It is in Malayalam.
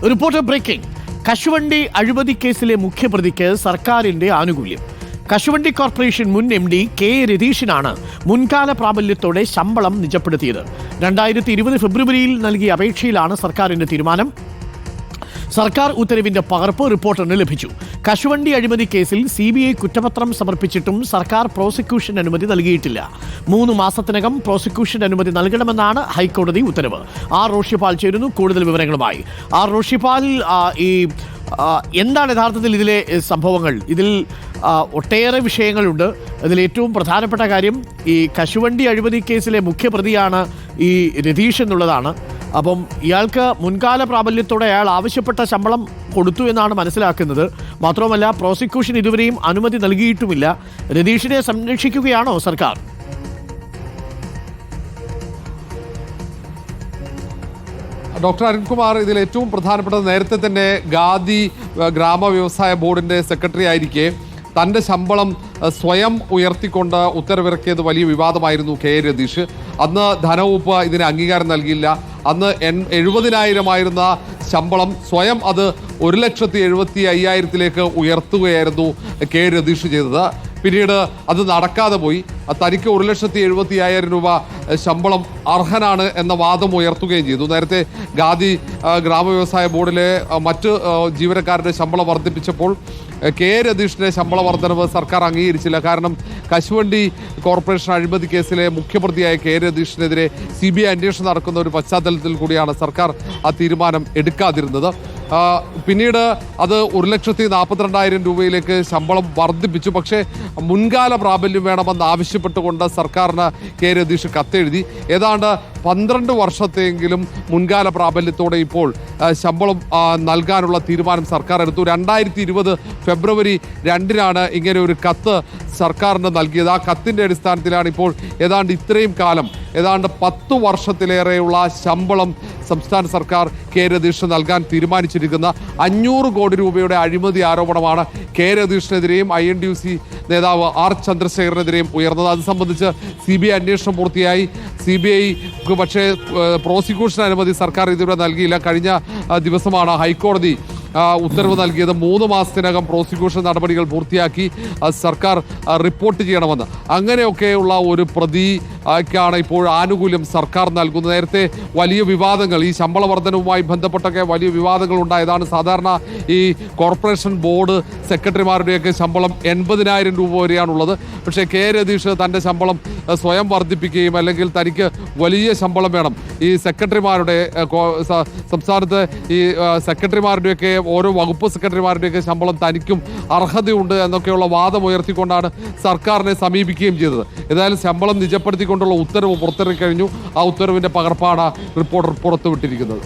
Reporter breaking. കശുവണ്ടി അഴിമതി കേസിലെ മുഖ്യപ്രതിക്ക് സർക്കാരിന്റെ ആനുകൂല്യം. കശുവണ്ടി കോർപ്പറേഷൻ മുൻ MD കെ രതീഷിനാണ് മുൻകാല പ്രാബല്യത്തോടെ ശമ്പളം നിജപ്പെടുത്തിയത്. 2020 ഫെബ്രുവരിയിൽ നൽകിയ അപേക്ഷയിലാണ് സർക്കാരിന്റെ തീരുമാനം. സർക്കാർ ഉത്തരവിന്റെ പകർപ്പ് റിപ്പോർട്ടറിന് ലഭിച്ചു. കശുവണ്ടി അഴിമതി കേസിൽ CBI കുറ്റപത്രം സമർപ്പിച്ചിട്ടും സർക്കാർ പ്രോസിക്യൂഷൻ അനുമതി നൽകിയിട്ടില്ല. 3 മാസത്തിനകം പ്രോസിക്യൂഷൻ അനുമതി നൽകണമെന്നാണ് ഹൈക്കോടതി ഉത്തരവ്. ആർ റോഷിപാൽ ചേരുന്നു കൂടുതൽ വിവരങ്ങളുമായി. ആർ റോഷിപാൽ, എന്താണ് യഥാർത്ഥത്തിൽ ഇതിലെ സംഭവങ്ങൾ? ഇതിൽ ഒട്ടേറെ വിഷയങ്ങളുണ്ട്. അതിൽ ഏറ്റവും പ്രധാനപ്പെട്ട കാര്യം ഈ കശുവണ്ടി അഴിമതി കേസിലെ മുഖ്യപ്രതിയാണ് ഈ രതീഷ് എന്നുള്ളതാണ്. അപ്പം ഇയാൾക്ക് മുൻകാല പ്രാബല്യത്തോടെ അയാൾ ആവശ്യപ്പെട്ട ശമ്പളം കൊടുത്തു എന്നാണ് മനസ്സിലാക്കുന്നത്. മാത്രവുമല്ല, പ്രോസിക്യൂഷൻ ഇതുവരെയും അനുമതി നൽകിയിട്ടുമില്ല. രതീഷിനെ സംരക്ഷിക്കുകയാണോ സർക്കാർ? ഡോക്ടർ അരുൺകുമാർ, ഇതിൽ ഏറ്റവും പ്രധാനപ്പെട്ടത് നേരത്തെ തന്നെ ഖാദി ഗ്രാമ വ്യവസായ ബോർഡിൻ്റെ സെക്രട്ടറി ആയിരിക്കെ തൻ്റെ ശമ്പളം സ്വയം ഉയർത്തിക്കൊണ്ട് ഉത്തരവിറക്കിയത് വലിയ വിവാദമായിരുന്നു കെ രതീഷ്. അന്ന് ധനവകുപ്പ് ഇതിന് അംഗീകാരം നൽകിയില്ല. അന്ന് 70,000 ആയിരുന്ന ശമ്പളം സ്വയം അത് 1,75,000 ഉയർത്തുകയായിരുന്നു കെ രതീഷ് ചെയ്തത്. പിന്നീട് അത് നടക്കാതെ പോയി. തനിക്ക് 1,75,000 രൂപ ശമ്പളം അർഹനാണ് എന്ന വാദം ഉയർത്തുകയും ചെയ്തു. നേരത്തെ ഖാദി ഗ്രാമ വ്യവസായ ബോർഡിലെ മറ്റ് ജീവനക്കാരുടെ ശമ്പളം വർദ്ധിപ്പിച്ചപ്പോൾ കെ രതീഷിന്റെ ശമ്പള വർധനവ് സർക്കാർ അംഗീകരിച്ചില്ല. കാരണം കശുവണ്ടി കോർപ്പറേഷൻ അഴിമതി കേസിലെ മുഖ്യപ്രതിയായ കെ രതീഷിനെതിരെ CBI അന്വേഷണം നടക്കുന്ന ഒരു പശ്ചാത്തലത്തിൽ കൂടിയാണ് സർക്കാർ ആ തീരുമാനം എടുക്കാതിരുന്നത്. പിന്നീട് അത് 1,42,000 രൂപയിലേക്ക് ശമ്പളം വർദ്ധിപ്പിച്ചു. പക്ഷേ മുൻകാല പ്രാബല്യം വേണമെന്ന് ആവശ്യപ്പെട്ടുകൊണ്ട് സർക്കാരിന് കെ രതീഷ് കത്തെഴുതി. ഏതാണ്ട് 12 വർഷത്തെങ്കിലും മുൻകാല പ്രാബല്യത്തോടെ ഇപ്പോൾ ശമ്പളം നൽകാനുള്ള തീരുമാനം സർക്കാർ എടുത്തു. 2020 ഫെബ്രുവരി 2 ഇങ്ങനെ ഒരു കത്ത് സർക്കാരിന് നൽകിയത്. ആ കത്തിൻ്റെ അടിസ്ഥാനത്തിലാണ് ഇപ്പോൾ ഏതാണ്ട് ഇത്രയും കാലം, ഏതാണ്ട് 10 വർഷത്തിലേറെയുള്ള ശമ്പളം സംസ്ഥാന സർക്കാർ കെ രതീഷ് നൽകാൻ തീരുമാനിച്ചിരിക്കുന്ന 500 കോടി രൂപയുടെ അഴിമതി ആരോപണമാണ് കെ രതീഷിനെതിരെയും INTUC നേതാവ് R ചന്ദ്രശേഖരനെതിരെയും ഉയർന്നത്. അത് സംബന്ധിച്ച് CBI അന്വേഷണം പൂർത്തിയായി. CBIക്ക് പക്ഷേ പ്രോസിക്യൂഷൻ അനുമതി സർക്കാർ ഇതുവരെ നൽകിയില്ല. കഴിഞ്ഞ ദിവസമാണ് ഹൈക്കോടതി ഉത്തരവ് നൽകിയത്. 3 മാസത്തിനകം പ്രോസിക്യൂഷൻ നടപടികൾ പൂർത്തിയാക്കി സർക്കാർ റിപ്പോർട്ട് ചെയ്യണമെന്ന്. അങ്ങനെയൊക്കെയുള്ള ഒരു പ്രതിക്കാണ് ഇപ്പോൾ ആനുകൂല്യം സർക്കാർ നൽകുന്നത്. നേരത്തെ വലിയ വിവാദങ്ങൾ, ഈ ശമ്പള വർധനവുമായി ബന്ധപ്പെട്ടൊക്കെ വലിയ വിവാദങ്ങൾ ഉണ്ടായതാണ്. സാധാരണ ഈ കോർപ്പറേഷൻ ബോർഡ് സെക്രട്ടറിമാരുടെയൊക്കെ ശമ്പളം 80,000 രൂപ വരെയാണുള്ളത്. പക്ഷേ കെ രതീഷ് തൻ്റെ ശമ്പളം സ്വയം വർദ്ധിപ്പിക്കുകയും അല്ലെങ്കിൽ തനിക്ക് വലിയ ശമ്പളം വേണം, ഈ സെക്രട്ടറിമാരുടെ സംസ്ഥാനത്ത് ഈ സെക്രട്ടറിമാരുടെയൊക്കെ ഓരോ വകുപ്പ് സെക്രട്ടറിമാരുടെയൊക്കെ ശമ്പളം തനിക്കും അർഹതയുണ്ട് എന്നൊക്കെയുള്ള വാദം ഉയർത്തിക്കൊണ്ടാണ് സർക്കാരിനെ സമീപിക്കുകയും ചെയ്തത്. ഏതായാലും ശമ്പളം നിജപ്പെടുത്തിക്കൊണ്ടുള്ള ഉത്തരവ് പുറത്തിറക്കി കഴിഞ്ഞു. ആ ഉത്തരവിൻ്റെ പകർപ്പാണ് റിപ്പോർട്ടർ പുറത്തുവിട്ടിരിക്കുന്നത്.